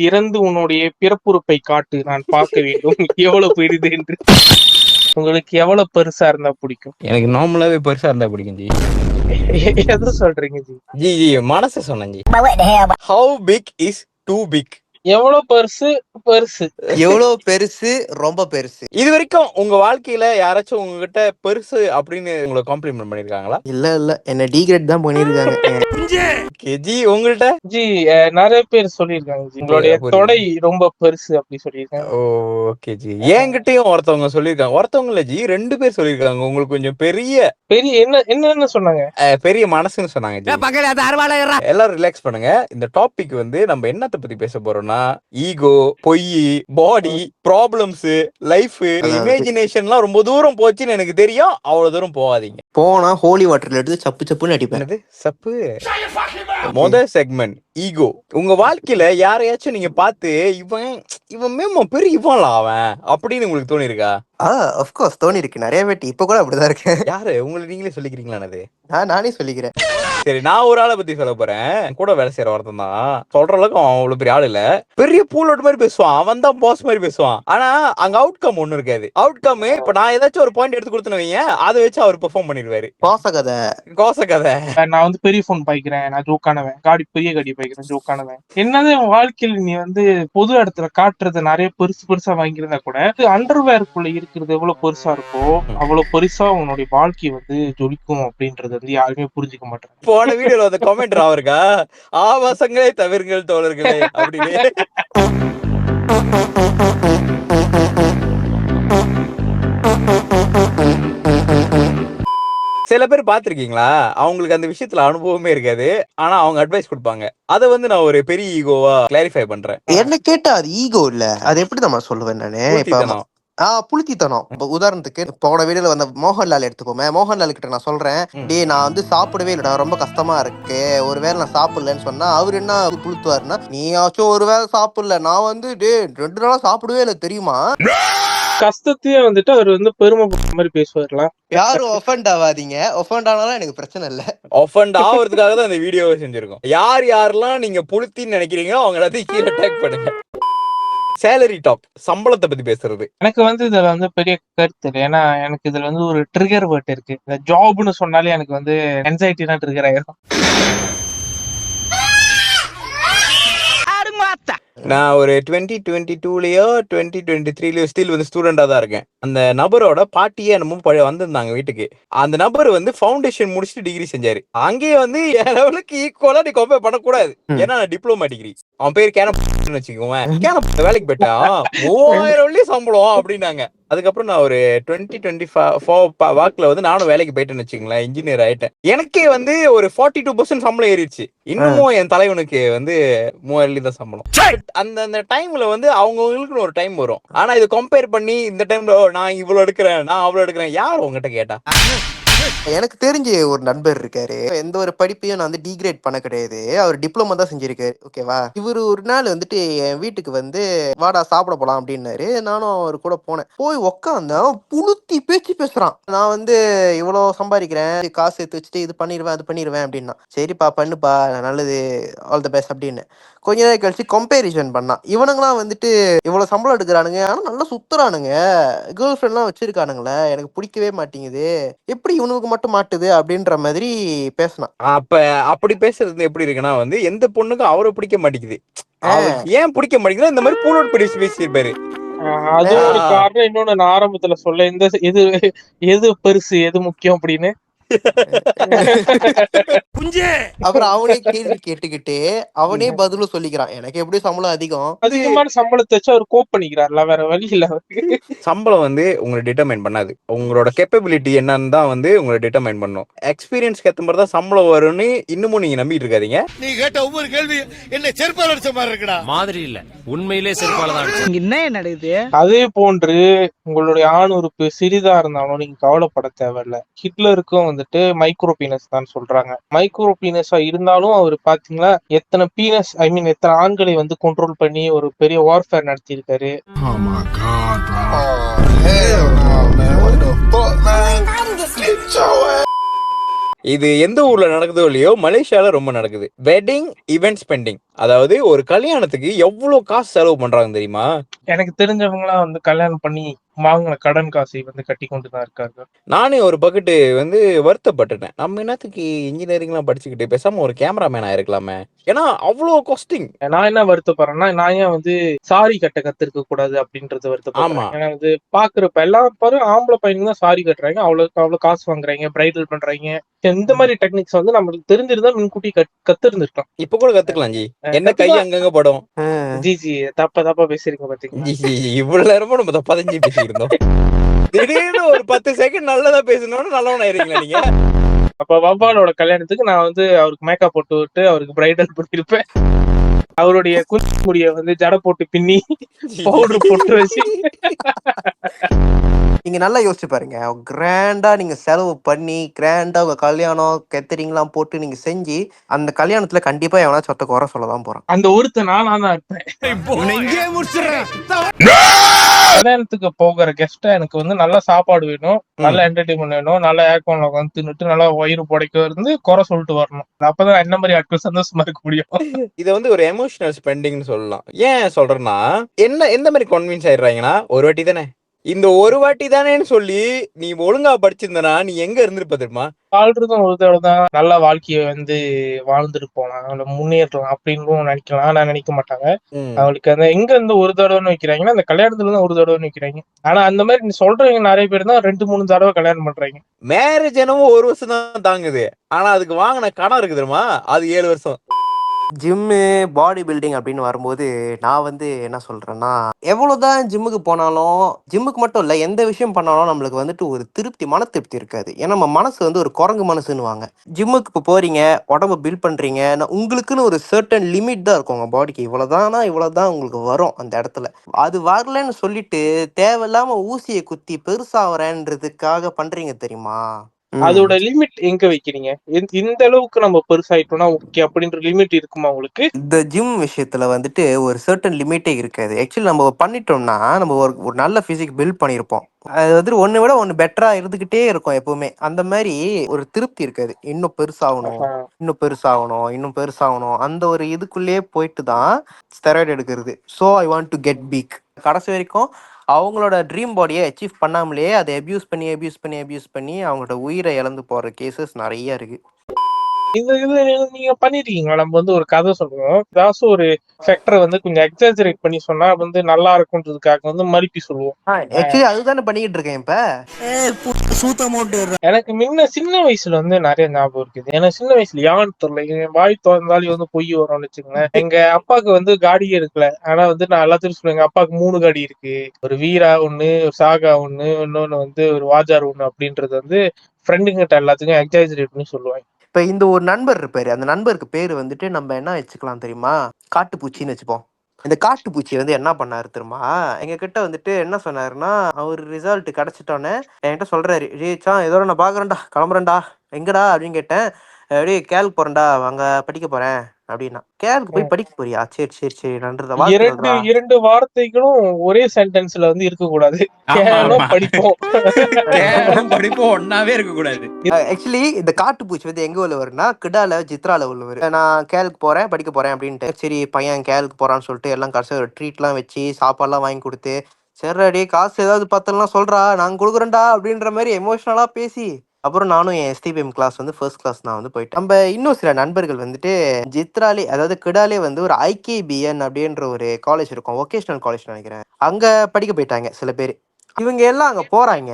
திறந்து உன்னுடைய பிறப்புறுப்பை காட்டு, நான் பார்க்க வேண்டும் எவ்வளவு பெரிது என்று. உங்களுக்கு எவ்வளவு பெருசா இருந்தா பிடிக்கும்? எனக்கு நார்மலாவே பெருசா இருந்தா பிடிக்கும் ஜி. எது சொல்றீங்க ஜி? ஜி ஜி மனசு சொன்னேன் ji. How big is too big? எவ்வளவு பெருசு பெருசு? எவ்வளவு பெருசு ரொம்ப பெருசு. இது வரைக்கும் உங்க வாழ்க்கையில யாராச்சும் உங்ககிட்ட பெருசு அப்படின்னு உங்களை காம்ப்ளிமெண்ட் பண்ணிருக்காங்களா? இல்ல என்ன டீக்ரேட் தான் பண்ணிருக்காங்க. ஜி உங்கள்ட்ட? ஜி நிறைய பேர் சொல்லியிருக்காங்க ஜி, உங்களுடைய தொடை ரொம்ப பெருசு அப்படி சொல்லியிருக்காங்க. Okay G. என்கிட்டயும் ஒருத்தவங்க சொல்லியிருக்காங்க. ஒருத்தவங்க இல்ல ஜி, 2 பேர் சொல்லியிருக்காங்க. உங்களுக்கு கொஞ்சம் பெரிய என்ன சொன்னாங்க? பெரிய மனசுன்னு சொன்னாங்க ஜி. எல்லாரும் ரிலாக்ஸ் பண்ணுங்க. இந்த டாபிக் வந்து நம்ம என்னத்தை பத்தி பேச போறோம்னா, ஈகோ, பொய், பாடி, ப்ராப்ளம்ஸ், லைஃப், இமேஜினேஷன்லாம் ரொம்ப தூரம் போச்சுன்னு எனக்கு தெரியும். அவ்வளவு தூரம் போகாதீங்க. போனா ஹோலி வாட்டர்ல எடுத்து சப்பு சப்புன்னு அடிப்பேன். சப்பு. முதல் செக்மெண்ட் ஈகோ. உங்க வாழ்க்கையில யாரையாச்சும் நீங்க பார்த்து இவன் மேமோ பெரிய இவன்ல அவன் அப்படின்னு உங்களுக்கு தோணி இருக்கா? ஆஃப் கோர்ஸ் தோணி இருக்கு. நிறைய பேட்டி இப்ப கூட அப்படிதான் இருக்கேன். யாரு? உங்களுக்கு நீங்களே சொல்லிக்கிறீங்களானது? நானே சொல்லிக்கிறேன். சரி, நான் ஒரு ஆளை பத்தி சொல்ல போறேன். கூட வேலை செய்யற ஒருத்தன் தான். சொல்ற அளவுக்கு அவன் அவ்வளவு பெரிய ஆள் இல்ல. பெரிய பூலோட் மாதிரி பேசுவான். அவன் தான் பாஸ் மாதிரி பேசுவான். ஆனா அங்க அவுட்கம் ஒண்ணு இருக்காது. அவுட்கம் இப்ப நான் ஏதாச்சும் ஒரு பாயிண்ட் எடுத்து கொடுத்தேன்னு வைங்க, அதை வச்சு அவர் பெர்ஃபார்ம் பண்ணிடுவாரு. கோச கதை. நான் வந்து பெரிய போன் பாய்க்கிறேன், நான் ஜோக்கானவன். பெரிய காடி பாய்க்கிறேன், ஜோக்கானவன். என்னது வாழ்க்கையில் நீ வந்து பொது இடத்துல காட்டுறது நிறைய பெருசு பெருசா வாங்கியிருந்தா கூட அண்டர்வேருக்குள்ள இருக்கிறது எவ்வளவு பெருசா இருக்கோ அவ்வளவு பெருசா உன்னுடைய வாழ்க்கை வந்து ஜொலிக்கும் அப்படின்றது வந்து யாருமே புரிஞ்சுக்க மாட்டாங்க. போன வீடியோல வந்து கமெண்ட் ஆவருக்கா, ஆபாசங்களே தவிர்ங்கள் தோழர்களே அப்படின்னு. சில பேர் பாத்திருக்கீங்களா, அவங்களுக்கு அந்த விஷயத்துல அனுபவமே இருக்காது. ஆனா அவங்க அட்வைஸ் கொடுப்பாங்க. அதை வந்து நான் ஒரு பெரிய ஈகோவா கிளாரிஃபை பண்றேன். என்ன கேட்டா அது ஈகோ இல்ல. அது எப்படி நம்ம சொல்லுவேன் நானு, புளுத்தித்தனம். உதாரணத்துக்கு போன வீடியோல வந்த மோகன்லால் எடுத்துக்கோமே. மோகன்லால் கிட்ட நான் சொல்றேன், டே நான் வந்து சாப்பிடவே இல்லடா, ரொம்ப கஷ்டமா இருக்கு, ஒருவேளை நான் சாப்பிடலன்னு சொன்னா அவர் என்ன புளுத்துவாருன்னா, நீயாச்சும் ஒருவேளை சாப்பிடல, நான் வந்து டே 2 நாளா சாப்பிடவே இல்லை தெரியுமா. கஷ்டத்தையே வந்துட்டு அவர் வந்து பெருமை மாதிரி பேசுவார்லாம். யாரும் ஒஃபண்ட் ஆகாதீங்க. ஒஃபண்ட் ஆனாலும் எனக்கு பிரச்சனை இல்ல. ஒஃபண்ட் ஆகிறதுக்காக தான் இந்த வீடியோவை செஞ்சிருக்கோம். யாரெல்லாம் நீங்க புளுத்தின்னு நினைக்கிறீங்களோ அவங்க எல்லாத்தையும் கீழே டேக் பண்ணுங்க. சேலரி டாக், சம்பளத்தை பத்தி பேசுறது. எனக்கு வந்து இதுல வந்து பெரிய கருத்து இல்லை. ஏன்னா எனக்கு இதுல வந்து ஒரு ட்ரிகர் வேர்ட் இருக்கு. இந்த ஜாப்னு சொன்னாலே எனக்கு வந்து என்சைட்டி தான் ட்ரிகர் ஆயிரும். நான் ஒரு 2022லயோ 2023லயோ ஸ்டில் வந்து ஸ்டூடெண்டா தான் இருக்கேன். அந்த நபரோட பாட்டியே என்னமோ வந்திருந்தாங்க வீட்டுக்கு. அந்த நபர் வந்து ஃபவுண்டேஷன் முடிச்சுட்டு டிகிரி செஞ்சாரு. அங்கேயே வந்து லெவலுக்கு ஈக்குவலா நீ கம்பேர் பண்ணக்கூடாது. ஏன்னா நான் டிப்ளமா டிகிரி. அவன் பேர் வச்சுக்கோங்க. வேலைக்கு போயிட்டா 3000 சம்பளம் அப்படின்னாங்க. அதுக்கப்புறம் நான் ஒரு 2024 வாக்குல வந்து நானும் வேலைக்கு போயிட்டேன்னு வச்சுக்கோங்களேன். இன்ஜினியர் ஆயிட்டேன். எனக்கே வந்து ஒரு 42% சம்பளம் ஏறிடுச்சு. இன்னமும் என் தலைவனுக்கு வந்து 3000 தான் சம்பளம். அந்த டைம்ல வந்து அவங்களுக்கு ஒரு டைம் வரும். ஆனா இது கம்பேர் பண்ணி இந்த டைம்ல நான் இவ்வளவு எடுக்கிறேன், நான் அவ்வளவு எடுக்கிறேன், யார் உங்ககிட்ட கேட்டா? எனக்கு தெரிஞ்ச ஒரு நண்பர் இருக்காரு. எந்த ஒரு படிப்பையும் நான் வந்து டீக்ரேட் பண்ண கிடையாது. அவர் டிப்ளமா தான் செஞ்சிருக்காரு. ஓகேவா. இவரு ஒரு நாள் வந்துட்டு என் வீட்டுக்கு வந்து வாடா சாப்பிட போலாம் அப்படின்னாரு. நானும் அவர் கூட போனேன். போய் உக்காந்தேன். புளுத்தி பேச்சு பேசுறான். நான் வந்து இவ்வளவு சம்பாதிக்கிறேன், காசு எடுத்து வச்சுட்டு இது பண்ணிடுவேன் அது பண்ணிடுவேன் அப்படின்னா. சரிப்பா பண்ணுப்பா, நல்லது, ஆல் தி பெஸ்ட் அப்படின்னு. கொஞ்ச நேரம் கழிச்சு கம்பேரிசன் பண்ணான். இவனுங்களாம் வந்துட்டு இவ்வளவு சம்பளம் எடுக்கிறானுங்க, ஆனா நல்லா சுத்துறானுங்க, கேர்ள் ஃப்ரெண்ட் எல்லாம் வச்சிருக்கானுங்களே, எனக்கு பிடிக்கவே மாட்டேங்குது, எப்படி இவனுக்கு மட்டும் மாட்டுது அப்படின்ற மாதிரி பேசினான். அப்ப அப்படி பேசுறது எப்படி இருக்குன்னா வந்து எந்த பொண்ணுக்கும் அவரை பிடிக்க மாட்டேங்குது. ஏன் பிடிக்க மாட்டேங்குது? இந்த மாதிரி பூலோட் பேசியிருப்பாரு. அது ஒரு காரணம். இன்னொன்னு நான் ஆரம்பத்துல சொல்ல, இந்த எது பெருசு எது முக்கியம் அப்படின்னு. அப்புறம் அவனே கேள்வி கேட்டுக்கிட்டு அவனே பதிலும் சொல்லிக்கிறான். எனக்கு எப்படி சம்பளம் அதிகமான சம்பளத்தை வச்சு அவர் கோப் பண்ணிக்கிறார்ல, வேற வழி இல்ல. சம்பளம் வந்து உங்களை டிட்டர்மைன் பண்ணாது. உங்களோட கேப்பபிலிட்டி என்னன்னு தான் வந்து உங்களை டிட்டர்மைன் பண்ணும். எக்ஸ்பீரியன்ஸ்க்கு ஏத்த மாதிரி தான் சம்பளம் வரும்னு இன்னமும் நீங்க நம்பிட்டு இருக்காதீங்க. நீ கேட்ட ஒவ்வொரு கேள்வி என்ன செருப்பால அடிச்ச மாதிரி இருக்குடா. மாதிரி இல்ல, உண்மையிலே செருப்பால தான் அடிச்ச. என்ன நடக்குது? அதே போன்று உங்களுடைய ஆண் உறுப்பு சிறிதா இருந்தாலும் நீங்க கவலைப்பட தேவையில்ல. ஹிட்லருக்கும் வந்துட்டு மைக்ரோ பீனஸ் தான் சொல்றாங்க. மைக்ரோ பீனஸா இருந்தாலும் அவர் பாத்தீங்களா எத்தனை பீனஸ், ஐ மீன் எத்தனை ஆண்களை வந்து கண்ட்ரோல் பண்ணி ஒரு பெரிய வார்ஃபேர் நடத்தி இருக்காரு. இது எந்த ஊர்ல நடக்குதோ இல்லையோ, மலேசியால ரொம்ப நடக்குது. Wedding event spending. அதாவது ஒரு கல்யாணத்துக்கு எவ்வளவு காசு செலவு பண்றாங்க தெரியுமா? எனக்கு தெரிஞ்சவங்கலாம் வந்து கல்யாணம் பண்ணி வாங்கின கடன் காசை வந்து கட்டி கொண்டு தான் இருக்காங்க. நானே ஒரு பக்கெட்டு வந்து வருத்தப்பட்டுட்டேன். நம்ம என்னத்துக்கு இன்ஜினியரிங்லாம் படிச்சுக்கிட்டு பேசாம ஒரு கேமராமேன் ஆயிருக்கலாமே. ஏன்னா அவ்வளோ காஸ்டிங். நான் என்ன வருத்தப்படுறேன்னா, நான் ஏன் வந்து சாரி கட்ட கத்துருக்க கூடாது அப்படின்றது ஆமா. வருத்தப்படுறேன். ஏன்னா வந்து பாக்குறப்ப எல்லா பாரு ஆம்பளை பையனுங்க தான் சாரி கட்டுறாங்க, அவ்வளவு காசு வாங்குறாங்க, பிரைடல் பண்றாங்க. இந்த மாதிரி டெக்னிக்ஸ் வந்து நம்மளுக்கு தெரிஞ்சிருந்தா முன்கூட்டி கத்திருந்திருக்கலாம். இப்ப கூட கத்துக்கலாம் ஜி. என்ன கை கத்துக்கலாம். அங்கங்க படும். ஜி தப்பா பேசுறீங்க பாத்தீங்களா? ஜி இவ்வளவு நேரமா நம்ம தப்பா தான் ஜி பேசியிருந்தோம். திடீர்னு ஒரு 10 செகண்ட் நல்லதா பேசணும்னு நல்லவன் ஆயிருங்களா நீங்க? அப்ப வவ்வாலோட கல்யாணத்துக்கு நான் வந்து அவருக்கு மேக்கப் போட்டு விட்டு அவருக்கு பிரைடல் பண்ணிருப்பேன். அவருடைய குஞ்சு முடிய வந்து ஜடை போட்டு பின்னி பவுடர் போட்டு வச்சு. நீங்க நல்லா யோசிச்சு பாருங்க. கிராண்டா நீங்க செலவு பண்ணி கிராண்டா உங்க கல்யாணம் கேட்டரிங்லாம் போட்டு நீங்க செஞ்சு அந்த கல்யாணத்துல கண்டிப்பா எவனாச்சும் ஒருத்த குறை சொல்லதான் போறான். அந்த ஒருத்த நானா தான் இருப்பேன். கல்யாணத்துக்கு போகிற கெஸ்டா எனக்கு வந்து நல்ல சாப்பாடு வேணும், நல்ல என்டர்டைன்மெண்ட் வேணும், நல்ல ஏர்கான்ல உட்காந்து தின்னுட்டு நல்லா வயிறு புடைக்க இருந்து குறை சொல்லிட்டு வரணும். அப்பதான் என்ன மாதிரி ஆட்கள் சந்தோஷமா இருக்க முடியும். இத வந்து ஒரு எமோஷனல் ஸ்பெண்டிங்னு சொல்லலாம். ஏன் சொல்றேன்னா, எந்த மாதிரி கன்வின்ஸ் ஆயிடுறாங்கன்னா, ஒரு வாட்டி தானே, இந்த ஒரு வாட்டி தானேன்னு சொல்லி நீ ஒழுங்கா படிச்சிருந்தனா நீ எங்க இருந்திருப்ப தெரியுமா? வாழ்றதும் ஒரு தடவை தான், நல்ல வாழ்க்கையை வந்து வாழ்ந்துட்டு போலாம், முன்னேறலாம் அப்படின்னு நினைக்கலாம். நான் நினைக்க மாட்டாங்க. அவளுக்கு அந்த எங்க இருந்து ஒரு தடவைன்னு வைக்கிறாங்கன்னா அந்த கல்யாணத்துல தான் ஒரு தடவைன்னு வைக்கிறாங்க. ஆனா அந்த மாதிரி நீ சொல்றவங்க நிறைய பேர் தான் 2-3 தடவை கல்யாணம் பண்றாங்க. மேரேஜ் என்னவோ 1 வருஷம் தான் தாங்குது. ஆனா அதுக்கு வாங்கின கடன் இருக்கு தெரியுமா? அது 7 வருஷம். ஜிம்மு பாடி பில்டிங் அப்படின்னு வரும்போது நான் வந்து என்ன சொல்றேன்னா, எவ்வளவுதான் ஜிம்முக்கு போனாலும் ஜிம்முக்கு மட்டும் இல்ல எந்த விஷயம் பண்ணாலும் நம்மளுக்கு வந்துட்டு ஒரு மன திருப்தி இருக்காது. ஏன்னா நம்ம மனசு வந்து ஒரு குரங்கு மனசுன்னுவாங்க. ஜிம்முக்கு இப்போ போறீங்க, உடம்பு பில்ட் பண்றீங்க, உங்களுக்குன்னு ஒரு சர்டன் லிமிட் தான் இருக்கும் உங்க பாடிக்கு. இவ்வளவுதான் உங்களுக்கு வரும் அந்த இடத்துல. அது வரலன்னு சொல்லிட்டு தேவையில்லாம ஊசியை குத்தி பெருசாகிறேன்றதுக்காக பண்றீங்க தெரியுமா? அதோட லிமிட் எங்க வைக்கிறீங்க? இந்த அளவுக்கு நம்ம பெருசாயிட்டோம்னா ஓகே அப்படின்ற லிமிட் இருக்குமா உங்களுக்கு? இந்த ஜிம் விஷயத்துல வந்துட்டு ஒரு சர்டன் லிமிட்டே இருக்காது. ஆக்சுவலி நம்ம பண்ணிட்டோம்னா நம்ம ஒரு நல்ல பிசிக் பில்ட் பண்ணியிருப்போம். அது வந்து ஒண்ணு விட ஒண்ணு பெட்டரா இருந்துகிட்டே இருக்கும் எப்பவுமே. அந்த மாதிரி ஒரு திருப்தி இருக்காது. இன்னும் பெருசாகணும், இன்னும் பெருசாகணும், இன்னும் பெருசாகணும், அந்த ஒரு இதுக்குள்ளேயே போயிட்டு தான் ஸ்டெராய்டு எடுக்கிறது. So I want to get big. கடைசி வரைக்கும் அவங்களோட ட்ரீம் பாடியை அச்சீவ் பண்ணாமலேயே அதை அபியூஸ் பண்ணி அவங்களோட உயிரை இழந்து போற கேசஸ் நிறைய இருக்கு. இது நீங்க பண்ணிருக்கீங்களா? நம்ம வந்து ஒரு கதை சொல்லுவோம், ஏதாச்சும் ஒரு ஃபேக்டரை வந்து கொஞ்சம் எக்ஸாஜரேட் பண்ணி சொன்னா வந்து நல்லா இருக்கும்ன்றதுக்காக வந்து மறுப்பி சொல்லுவோம். ஆக்சுவலி அதுதானே பண்ணிக்கிட்டு இருக்கேன் இப்ப. எனக்கு முன்ன சின்ன வயசுல வந்து நிறைய ஞாபகம் இருக்குது. ஏன்னா சின்ன வயசுல யான்னு தெரியல, என் வாய் திறந்தாலே வந்து பொய் வரும்னு வச்சுக்கோங்களேன். எங்க அப்பாவுக்கு வந்து காடியே எடுக்கல. ஆனா வந்து நான் எல்லாத்தையும் சொல்லுவேன், எங்க அப்பாவுக்கு 3 காடி இருக்கு, ஒரு வீரா ஒண்ணு, ஒரு சாகா ஒண்ணு, இன்னொன்னு வந்து ஒரு வாஜார் ஒண்ணு அப்படின்றது வந்து ஃப்ரெண்டுங்கிட்ட எல்லாத்துக்கும் எக்ஸாஜரேட் பண்ணி சொல்லுவாங்க. இப்ப இந்த ஒரு நண்பர் இருப்பாரு. அந்த நண்பருக்கு பேரு வந்துட்டு நம்ம என்ன வச்சுக்கலாம் தெரியுமா? காட்டுப்பூச்சின்னு வச்சுப்போம். இந்த காட்டுப்பூச்சி வந்து என்ன பண்ணாரு தெரியுமா? எங்க கிட்ட வந்துட்டு என்ன சொன்னாருன்னா, அவர் ரிசல்ட் கிடைச்சிட்டோன்னே என்கிட்ட சொல்றாரு, "ஏச்சான் ஏதோ நான் பாக்குறேன்டா, கிளம்புறேன்டா, எங்கடா அப்படின்னு கேட்டேன். அப்படியே கேளுக்கு போறேன்டா, அங்க படிக்க போறேன் அப்படின்னா. கேளுக்கு போய் படிக்க போறியா? சரி சரி சரி நன்றதா. இரண்டு வார்த்தைகளும் ஒரே சென்டென்ஸ்ல வந்து இருக்க கூடாது. படிப்போம் ஒன்னாவே இருக்க கூடாது. ஆக்சுவலி இந்த காட்டுப்பூச்சி வந்து எங்க உள்ளவருன்னா கிடால ஜித்ரால உள்ளவர். நான் கேளுக்கு போறேன் படிக்க போறேன் அப்படின்ட்டு. சரி பையன் கேளுக்கு போறான்னு சொல்லிட்டு எல்லாம் கடைசியா ஒரு ட்ரீட்லாம் வச்சு சாப்பாடுலாம் வாங்கி கொடுத்து, சரிடா காசு ஏதாவது பத்தலாம் சொல்றா நாங்க கொடுக்குறேன்டா அப்படின்ற மாதிரி எமோஷனலா பேசி அப்புறம் நானும் என் எஸ்டிபிஎம் கிளாஸ் வந்து ஃபர்ஸ்ட் கிளாஸ் நான் வந்து போயிட்டேன். நம்ம இன்னும் சில நண்பர்கள் வந்துட்டு ஜித்ராலே அதாவது கிடாலே வந்து ஒரு IKBN அப்படின்ற ஒரு காலேஜ் இருக்கும், வொகேஷனல் காலேஜ் நினைக்கிறேன். அங்க படிக்க போயிட்டாங்க சில பேர். இவங்க எல்லாம் அங்க போறாங்க.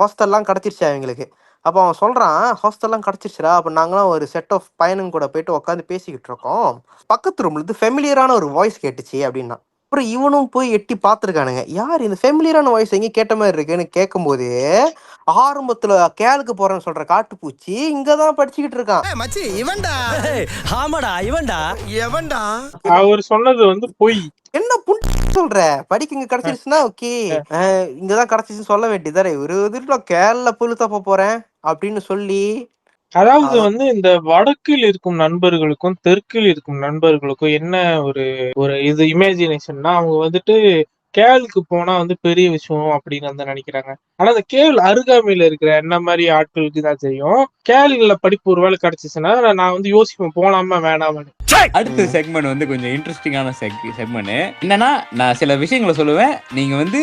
ஹாஸ்டல்லாம் கிடைச்சிருச்சு அவங்களுக்கு. அப்போ அவன் சொல்றான், ஹாஸ்டல்லாம் கிடைச்சிருச்சுடா. அப்போ நாங்களாம் ஒரு செட் ஆஃப் பையனுங்க கூட போயிட்டு உட்காந்து பேசிக்கிட்டு இருக்கோம். பக்கத்து ரூம்ல இருந்து ஃபெமிலியரான ஒரு வாய்ஸ் கேட்டுச்சு அப்படின்னா. அப்புறம் இவனும் போய் எட்டி பார்த்துருக்கானுங்க, யார் இந்த ஃபெமிலியரான வாய்ஸ் எங்கேயும் கேட்ட மாதிரி இருக்குன்னு கேட்கும்போது ஆரம்பத்துல கேளுக்கு போறேன்னு சொல்ற காட்டுப்பூச்சி இங்கதான் படிச்சுக்கிட்டு இருக்கான். அவர் சொன்னது வந்து பொய். என்ன சொல்ற, படிக்க இங்க கிடைச்சிருச்சுன்னா ஓகே, இங்கதான் கிடைச்சிச்சுன்னு சொல்ல வேண்டியதானே. ஒரு கேரளா போய் தப்ப போறேன் அப்படின்னு சொல்லி. அதாவது வந்து இந்த வடக்கில் இருக்கும் நண்பர்களுக்கும் தெற்கில் இருக்கும் நண்பர்களுக்கும் என்ன ஒரு ஒரு இது இமேஜினேஷன்னா, அவங்க வந்துட்டு கேளுக்கு போனா வந்து பெரிய விஷயம் அப்படின்னு வந்து நினைக்கிறாங்க. ஆனா அந்த கேள் அருகாமையில இருக்கிற என்ன மாதிரி ஆட்களுக்கு தான் தெரியும். கேளுல படிப்பு ஒரு வேலை கிடைச்சிச்சுன்னா நான் வந்து யோசிப்பேன் போலாமா வேணாமான்னு. அடுத்த செக்மெண்ட் வந்து கொஞ்சம் இன்ட்ரெஸ்டிங்கான செக்மெண்ட். என்னன்னா நான் சில விஷயங்களை சொல்லுவேன், நீங்க வந்து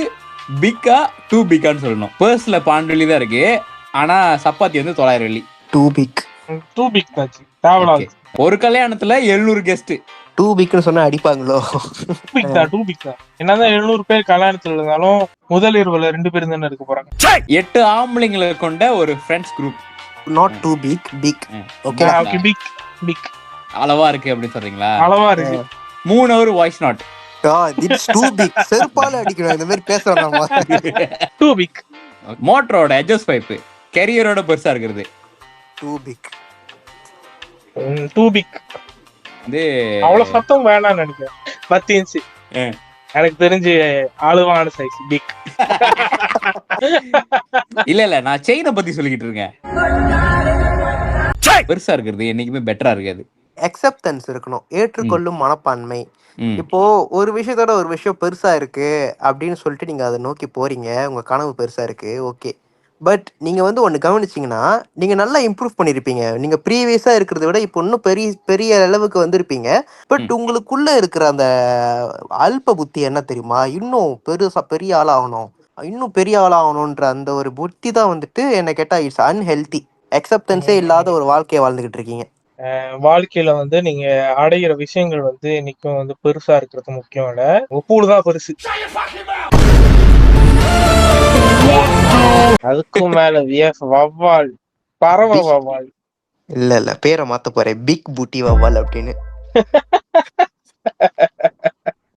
பிக்கா டூ பிக்கான்னு சொல்லணும். பர்ஸ்ல 12 வெள்ளி தான் இருக்கு, ஆனா சப்பாத்தி வந்து 900 வெள்ளி. Too big. டூ பிக் தாச்சு தேவலாது. ஒரு கல்யாணத்துல 700 கெஸ்ட். டூ பிக்னு சொன்னா அடிப்பாங்களோ? டூ பிக் தான். என்னதான் 700 பேர் கல்யாணத்துல இருந்தாலும் முதல் இரவுல 2 பேரும் தானே இருக்க போறாங்க. 8 ஆம்பளைங்களை கொண்ட ஒரு friends group. Not too big, big. Okay okay big big அளவா இருக்கு அப்படின்னு சொல்றீங்களா? அளவா இருக்கு. 3 hour voice not. It's too big. செருப்பால அடிக்கணும் இந்த மாதிரி பேசுறாங்க. Too big. மோட்டரோட எட்ஜஸ்ட் பைப் கேரியரோட பெருசா இருக்கிறது. Two big. டூ பிக் வந்து அவ்வளவு சத்தம் வேணாம்னு நினைக்கிறேன். 10 இன்ச்சு எனக்கு தெரிஞ்சு அளவான சைஸ் பிக். இல்ல நான் செயினை பத்தி சொல்லிக்கிட்டு இருக்கேன். பெருசா இருக்கிறது என்னைக்குமே பெட்டரா இருக்காது. அக்செப்டன்ஸ் இருக்கணும், ஏற்றுக்கொள்ளும் மனப்பான்மை. இப்போ ஒரு விஷயத்தோட ஒரு விஷயம் பெருசா இருக்கு அப்படின்னு சொல்லிட்டு நீங்க அதை நோக்கி போறீங்க, உங்க கனவு பெருசா இருக்கு, ஓகே. பட் நீங்க வந்து ஒண்ணு கவனிச்சீங்கன்னா நீங்க நல்லா இம்ப்ரூவ் பண்ணிருப்பீங்க. நீங்க ப்ரீவியஸா இருக்கிறத விட இப்போ இன்னும் பெரிய பெரிய அளவுக்கு வந்திருப்பீங்க. பட் உங்களுக்குள்ள இருக்கிற அந்த அல்ப புத்தி என்ன தெரியுமா, இன்னும் பெருசா பெரிய ஆளாகணும், இன்னும் பெரிய ஆளாகணும்ன்ற அந்த ஒரு புத்தி தான் வந்துட்டு என்ன கேட்டா இட்ஸ் அன்ஹெல்தி. அக்செப்டன்ஸே இல்லாத ஒரு வாழ்க்கையை வாழ்ந்துகிட்டு இருக்கீங்க. வாழ்க்கையில வந்து நீங்க அடையிற விஷயங்கள் வந்து இன்னைக்கும் வந்து பெருசா இருக்கிறது முக்கியம் இல்ல, ஒப்புதான் பெருசு. அதுக்கும் மேல வவ்வால், பறவை வவ்வால். இல்ல பேரை மாத்த போறேன், பிக் பூட்டி வவ்வால் அப்படின்னு.